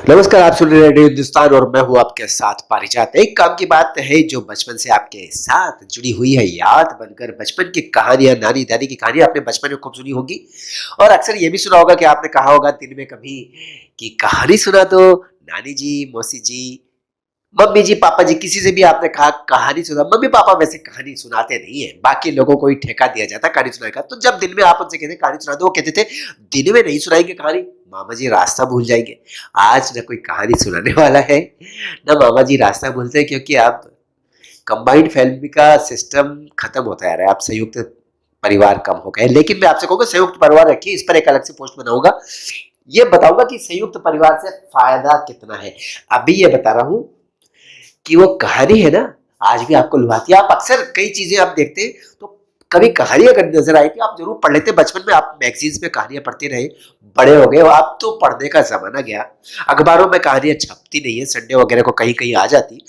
नमस्कार, आप सुन रहे हैं रेडियो हिंदुस्तान और मैं हूँ आपके साथ पारिजात। एक काम की बात है जो बचपन से आपके साथ जुड़ी हुई है, याद बनकर बचपन की कहानियां, नानी दादी की कहानियां आपने बचपन में खूब सुनी होगी। और अक्सर ये भी सुना होगा कि आपने कहा होगा दिन में कभी कि कहानी सुना दो नानी जी, मौसी जी, मम्मी जी, पापा जी, किसी से भी आपने कहा कहानी सुना। मम्मी पापा वैसे कहानी सुनाते नहीं है, बाकी लोगों को ही ठेका दिया जाता है कहानी सुनाने का। तो जब दिन में आप उनसे कहते कहानी सुना दो, वो कहते थे दिन में नहीं सुनाएंगे कहानी, मामा जी रास्ता भूल जाएंगे। आज न कोई कहानी सुनाने वाला है, न मामा जी रास्ता भूलते हैं, क्योंकि अब कंबाइंड फैमिली का सिस्टम खत्म होता जा रहा है। आप संयुक्त परिवार कम हो गए। लेकिन मैं आपसे कहूंगा संयुक्त परिवार रखिए, इस पर एक अलग से पोस्ट बनाऊंगा। ये बताऊंगा कि संयुक्त परिवार से फायदा कितना है। अभी ये बता रहा हूं कि वो कहानी है ना, आज भी आपको लुभाती है। आप अक्सर कई चीजें आप देखते हैं तो कभी कहानी अगर नजर आई थी आप जरूर पढ़ लेते। बचपन में आप मैगजीन्स में कहानियां पढ़ते रहे, बड़े हो गए, अब तो पढ़ने का जमाना गया। अखबारों में कहानियां छपती नहीं है, संडे वगैरह को कहीं कहीं आ जाती।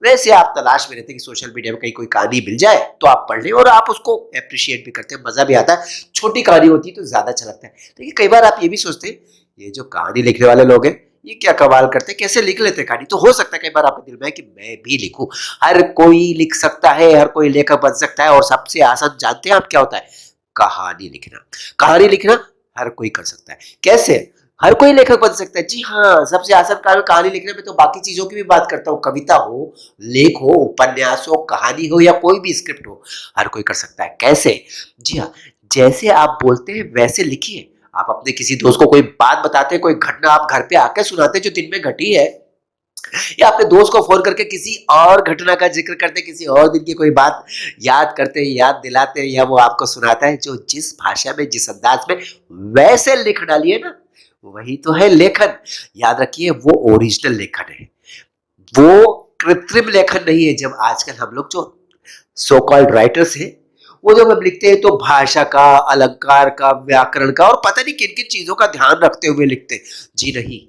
वैसे आप तलाश में रहते कि सोशल मीडिया में कहीं कोई कहानी मिल जाए तो आप पढ़ लें, और आप उसको अप्रिशिएट भी करते हैं, मजा भी आता है। छोटी कहानी होती है तो ज्यादा अच्छा लगता है। लेकिन कई बार आप ये भी सोचते हैं ये जो कहानी लिखने वाले लोग हैं ये क्या कमाल करते हैं, कैसे लिख लेते हैं कहानी। तो हो सकता है कई बार आपके दिल में है कि मैं भी लिखूं। हर कोई लिख सकता है, हर कोई लेखक बन सकता है, और सबसे आसान जानते हैं आप क्या होता है? कहानी लिखना। कहानी लिखना हर कोई कर सकता है। कैसे? हर कोई लेखक बन सकता है। जी हाँ, सबसे आसान काम है कहानी लिखने में। तो बाकी चीजों की भी बात करता हूँ, कविता हो, लेख हो, उपन्यास हो, कहानी हो, या कोई भी स्क्रिप्ट हो, हर कोई कर सकता है। कैसे? जी हाँ, जैसे आप बोलते हैं वैसे लिखिए। आप अपने किसी दोस्त को कोई बात बताते हैं, कोई घटना आप घर पे आके सुनाते हैं जो दिन में घटी है, या अपने दोस्त को फोन करके किसी और घटना का जिक्र करते हैं, किसी और दिन की कोई बात याद करते हैं, याद दिलाते हैं, या वो आपको सुनाता है, जो जिस भाषा में, जिस अंदाज में, वैसे लिख डालिए ना, वही तो है लेखन। याद रखिए, वो ओरिजिनल लेखन है, वो कृत्रिम लेखन नहीं है। जब आजकल हम लोग जो सो कॉल्ड राइटर्स हैं, वो जब हम लिखते हैं तो भाषा का, अलंकार का, व्याकरण का, और पता नहीं किन किन चीजों का ध्यान रखते हुए लिखते हैं। जी नहीं,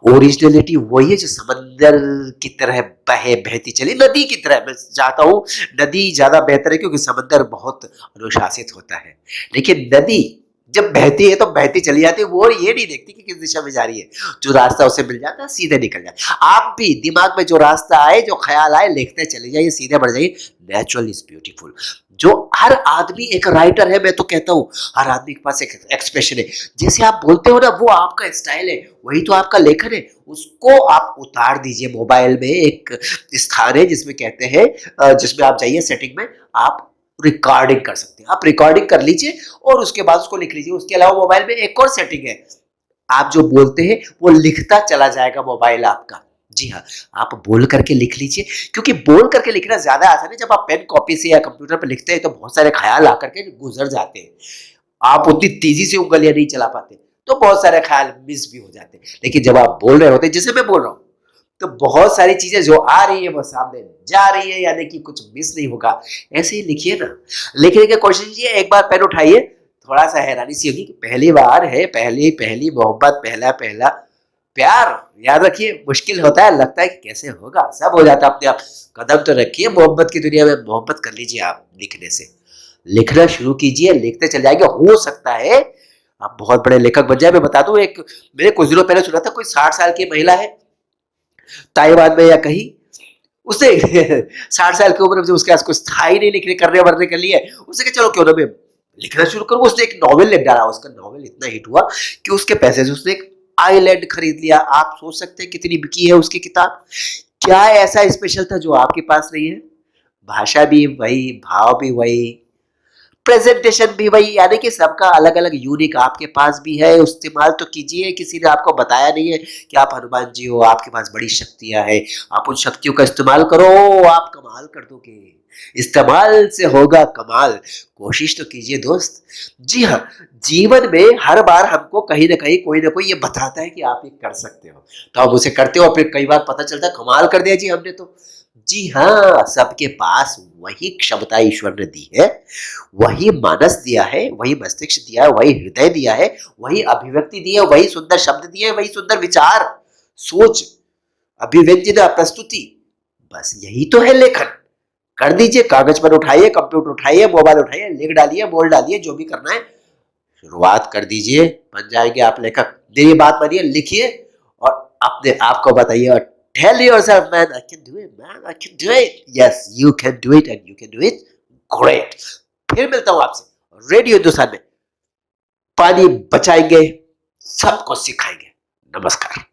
ओरिजिनलिटी वही है जो समंदर की तरह बहे, बहती चली, नदी की तरह। मैं चाहता हूं नदी ज्यादा बेहतर है, क्योंकि समंदर बहुत अनुशासित होता है। लेकिन नदी जब बहती है तो बहती चली जाती है, वो ये नहीं देखती कि किस दिशा में जा रही है। जो रास्ता उसे मिल जाता है सीधे निकल जाता है। आप भी दिमाग में जो रास्ता आए, जो ख्याल आए, लिखते चले जाइए, सीधे बढ़ जाइए। Natural is beautiful. जो हर आदमी एक राइटर है, मैं तो कहता हूँ हर आदमी के पास एक एक्सप्रेशन है। जैसे आप बोलते हो ना, वो आपका स्टाइल है, वही तो आपका लेखन है। उसको आप उतार दीजिए। मोबाइल में एक स्थान है जिसमें कहते हैं, जिसमें आप जाइए सेटिंग में, आप रिकॉर्डिंग कर सकते हैं। आप रिकॉर्डिंग कर लीजिए और उसके बाद उसको लिख लीजिए। उसके अलावा मोबाइल में एक और सेटिंग है, आप जो बोलते हैं वो लिखता चला जाएगा मोबाइल आपका। जी हाँ, आप बोल करके लिख लीजिए, क्योंकि बोल करके लिखना ज्यादा आसान है। जब आप पेन कॉपी से या कंप्यूटर पर लिखते हैं तो बहुत सारे ख्याल आकर के गुजर जाते हैं। आप उतनी तेजी से उंगलियां नहीं चला पाते, तो बहुत सारे ख्याल मिस भी हो जाते हैं। लेकिन जब आप बोल रहे होते हैं, जैसे मैं बोल रहा हूँ, तो बहुत सारी चीजें जो आ रही है वो सामने जा रही है, यानी कि कुछ मिस नहीं होगा। ऐसे ही लिखिए ना। लिखने की कोशिश कीजिए। एक बार पेन उठाइए, थोड़ा सा हैरानी सी होगी कि पहली बार है, पहली पहली मोहब्बत, पहला पहला प्यार। याद रखिए, मुश्किल होता है, लगता है कि कैसे होगा, सब हो जाता है अपने आप। कदम तो रखिए मोहब्बत की दुनिया में, मोहब्बत कर लीजिए आप लिखने से। लिखना शुरू कीजिए, लिखते चले जाएंगे। हो सकता है आप बहुत बड़े लेखक बन जाए। मैं बता दूं, एक मैंने कुछ दिनों पहले सुना था, कोई 60 साल की महिला है ताइवान में या कहीं, उसे 60 साल की उम्र में जब उसके पास कुछ था ही नहीं लिखने करने वरने के लिए, उसने कहा चलो क्यों ना मैं लिखना शुरू करूं। उसने एक नॉवेल लिख डाला। उसका नॉवेल इतना हिट हुआ कि उसके पैसे से उसने एक आइलैंड खरीद लिया। आप सोच सकते हैं कितनी बिकी है उसकी किताब। क्या ऐसा स्पेशल था जो आपके पास नहीं है? भाषा भी वही, भाव भी वही, प्रेजेंटेशन भी वही, यानी कि सबका अलग अलग यूनिक आपके पास भी है। इस्तेमाल तो कीजिए। किसी ने आपको बताया नहीं है कि आप हनुमान जी हो, आपके पास बड़ी शक्तियां हैं, आप उन शक्तियों का इस्तेमाल करो, आप कमाल कर दोगे। इस्तेमाल से होगा कमाल। कोशिश तो कीजिए दोस्त। जी हाँ, जीवन में हर बार हमको कहीं ना कहीं कोई ना कोई ये बताता है कि आप ये कर सकते हो, तो आप उसे करते हो, और फिर कई बार पता चलता है कमाल कर दिया जी हमने तो। जी हाँ, सबके पास वही क्षमता ईश्वर ने दी है, वही मानस दिया है, वही मस्तिष्क दिया है, वही हृदय दिया है, वही अभिव्यक्ति दी है, वही सुंदर शब्द दिए, वही सुंदर विचार, सोच, अभिव्यंजना, प्रस्तुति। बस यही तो है लेखन। कर दीजिए। कागज पर उठाइए, कंप्यूटर उठाइए, मोबाइल उठाइए, लिख डालिए, बोल डालिए, जो भी करना है शुरुआत कर दीजिए। बन जाएंगे आप लेखक। मेरी बात मानिए, लिखिए और अपने आप को बताइए और tell yourself man I can do it, man I can do it. Yes you can do it and you can do it great. फिर मिलता हूं आपसे रेडियो हिंदुस्तान में। पानी बचाएंगे, सबको सिखाएंगे। नमस्कार।